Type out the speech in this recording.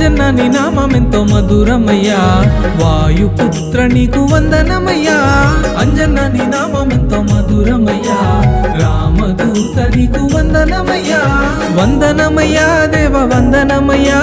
అంజన్న నీ నామమెంతో మధురమయ్యా, వాయుపుత్ర నీకు వందనమయ్యా. అంజన్న నీ నామమెంతో మధురమయ్యా, రామదూత నీకు వందనమయ్యా. వందనమయ్యా దేవ వందనమయ్యా,